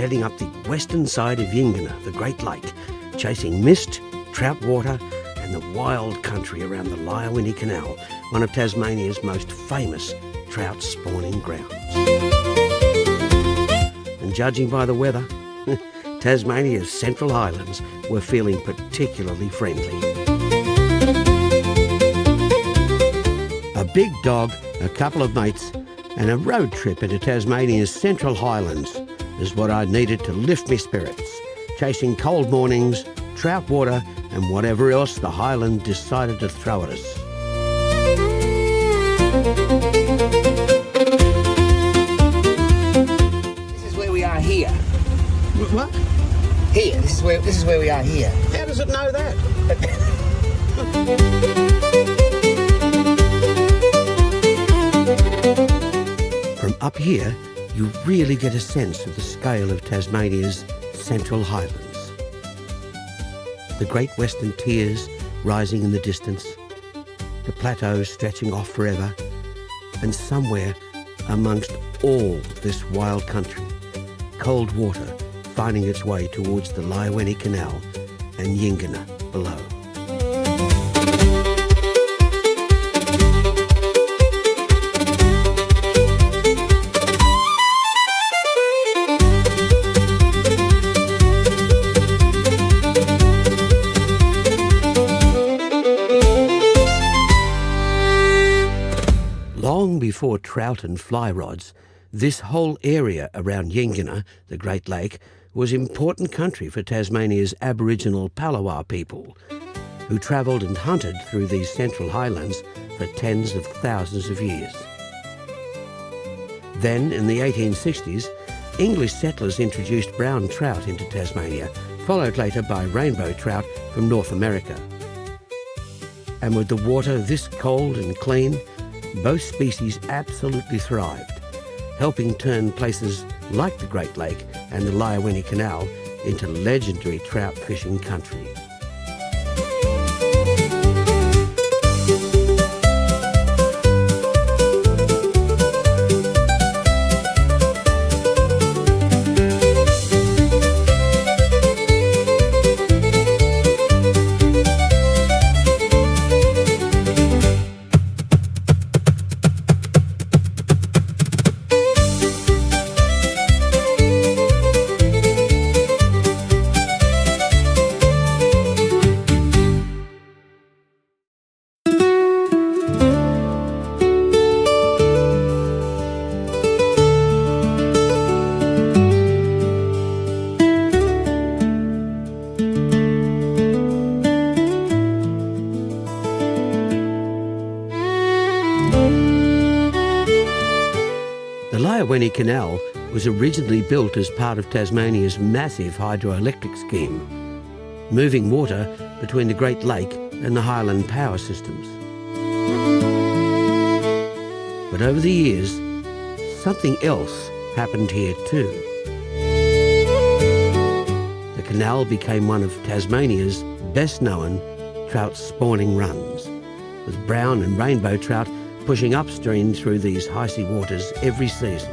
heading up the western side of Yingina, the Great Lake, chasing mist, trout water and the wild country around the Liawenee Canal, one of Tasmania's most famous trout spawning grounds. And judging by the weather, Tasmania's Central Highlands were feeling particularly friendly. A big dog, a couple of mates and a road trip into Tasmania's Central Highlands is what I needed to lift me spirits, chasing cold mornings, trout water and whatever else the Highland decided to throw at us. This is where we are here. What? Here, this is where we are here. How does it know that? From up here, you really get a sense of the scale of Tasmania's Central Highlands. The Great Western Tiers rising in the distance, the plateaus stretching off forever, and somewhere amongst all this wild country, cold water finding its way towards the Liawenee Canal and Yingina below. Long before trout and fly rods, this whole area around Yingina, the Great Lake, was important country for Tasmania's Aboriginal Palawa people, who travelled and hunted through these Central Highlands for tens of thousands of years. Then, in the 1860s, English settlers introduced brown trout into Tasmania, followed later by rainbow trout from North America. And with the water this cold and clean, both species absolutely thrived, helping turn places like the Great Lake and the Liawenee Canal into legendary trout fishing country. The Liawenee Canal was originally built as part of Tasmania's massive hydroelectric scheme, moving water between the Great Lake and the Highland power systems. But over the years, something else happened here too. The canal became one of Tasmania's best-known trout spawning runs, with brown and rainbow trout pushing upstream through these icy waters every season.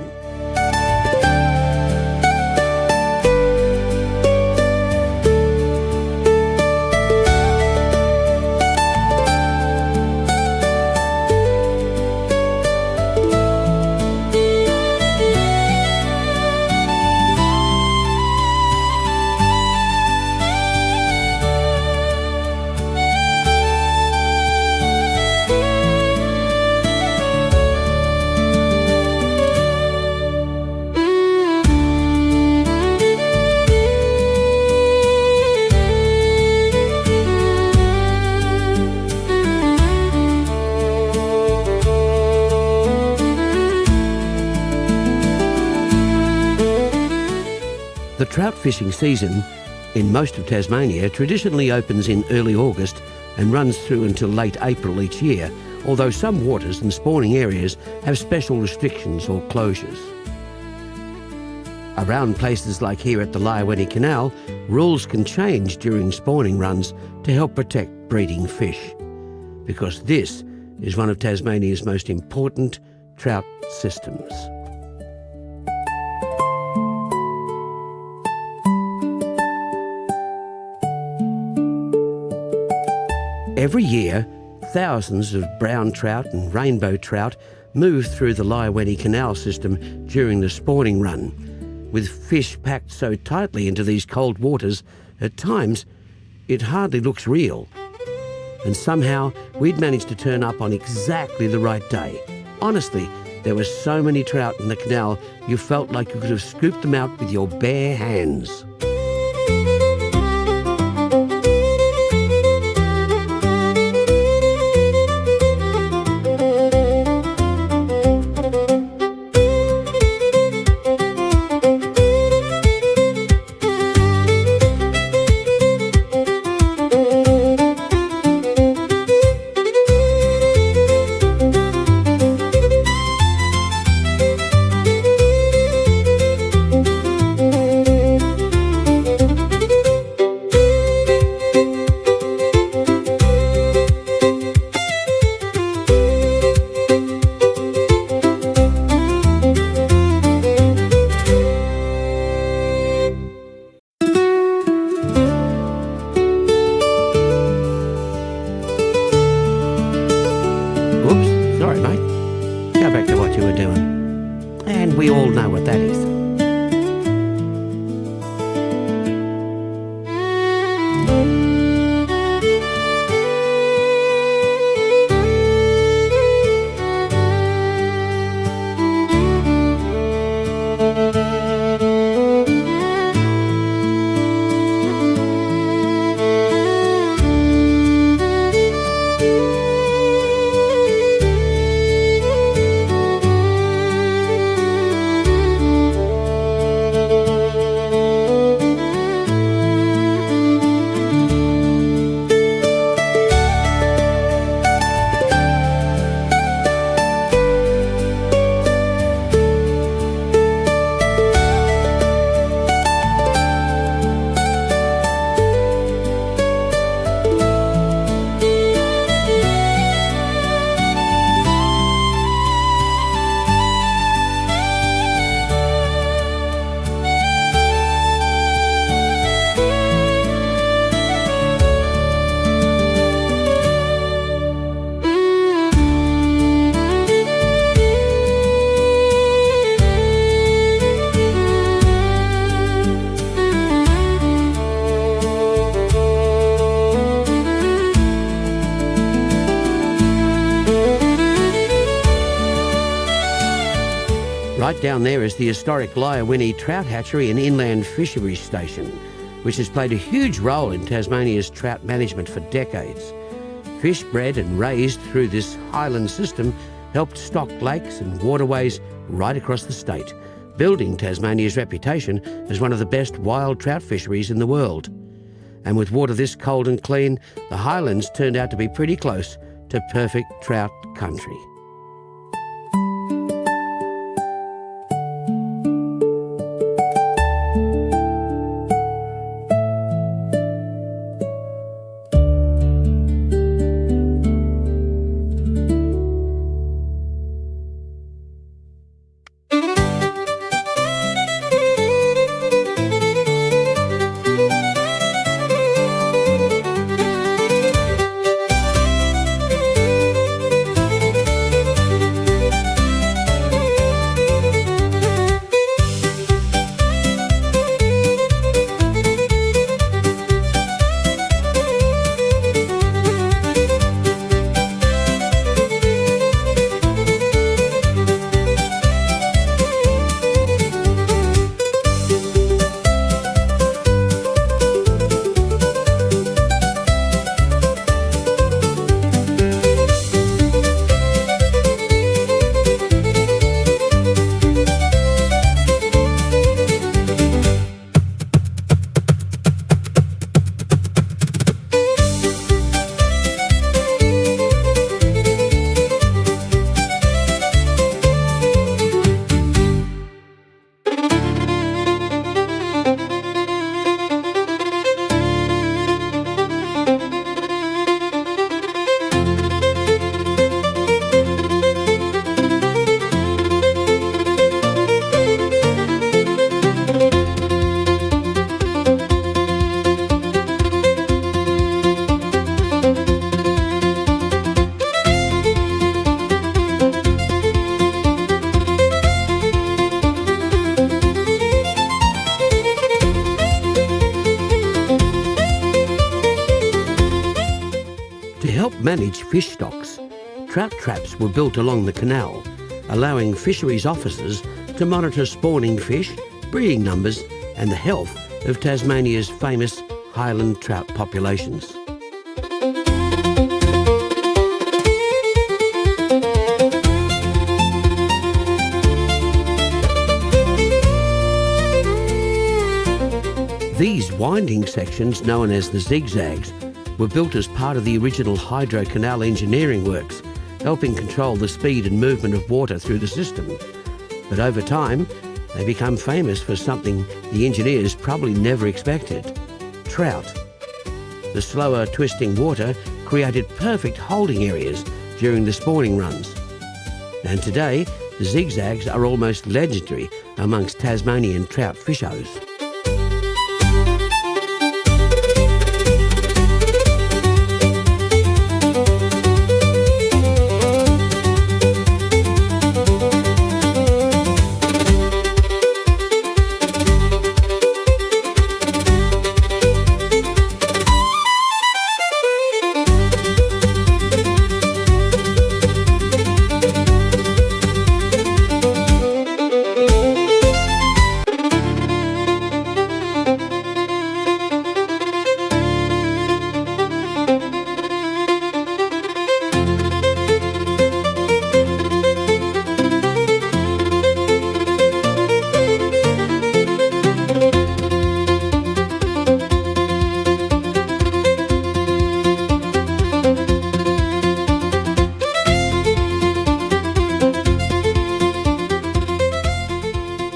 The trout fishing season in most of Tasmania traditionally opens in early August and runs through until late April each year, although some waters and spawning areas have special restrictions or closures. Around places like here at the Liawenee Canal, rules can change during spawning runs to help protect breeding fish, because this is one of Tasmania's most important trout systems. Every year, thousands of brown trout and rainbow trout move through the Liawenee Canal system during the spawning run. With fish packed so tightly into these cold waters, at times it hardly looks real. And somehow we'd managed to turn up on exactly the right day. Honestly, there were so many trout in the canal you felt like you could have scooped them out with your bare hands. Oops, sorry mate. Go back to what you were doing. And we all know what that is. Right down there is the historic Liawenee Trout Hatchery and Inland Fisheries Station, which has played a huge role in Tasmania's trout management for decades. Fish bred and raised through this highland system helped stock lakes and waterways right across the state, building Tasmania's reputation as one of the best wild trout fisheries in the world. And with water this cold and clean, the highlands turned out to be pretty close to perfect trout country. manage fish stocks. Trout traps were built along the canal, allowing fisheries officers to monitor spawning fish, breeding numbers and the health of Tasmania's famous highland trout populations. These winding sections, known as the zigzags, were built as part of the original hydro canal engineering works, helping control the speed and movement of water through the system. But over time, they become famous for something the engineers probably never expected: trout. The slower twisting water created perfect holding areas during the spawning runs. And today, the zigzags are almost legendary amongst Tasmanian trout fishers.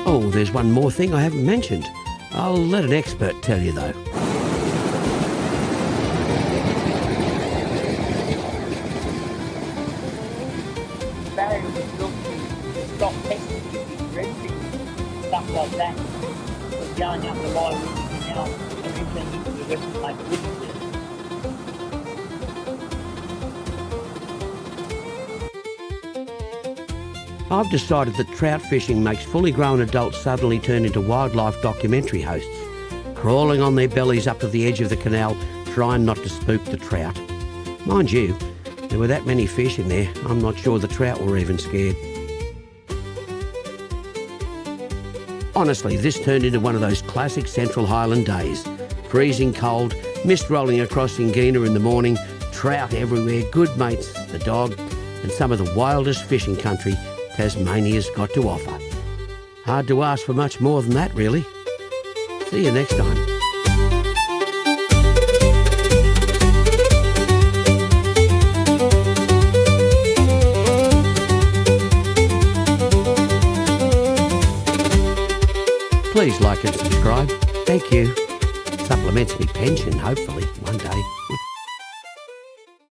Oh, there's one more thing I haven't mentioned. I'll let an expert tell you though. Barry was built to stop pesticide dredging, stuff like that. Was going up the Liawenee Canal and entering into the Western Lake Woods. I've decided that trout fishing makes fully grown adults suddenly turn into wildlife documentary hosts, crawling on their bellies up to the edge of the canal, trying not to spook the trout. Mind you, there were that many fish in there, I'm not sure the trout were even scared. Honestly, this turned into one of those classic Central Highland days. Freezing cold, mist rolling across Yingina in the morning, trout everywhere, good mates, the dog, and some of the wildest fishing country Tasmania's got to offer. Hard to ask for much more than that, really. See you next time. Please like and subscribe. Thank you. Supplements me pension, hopefully.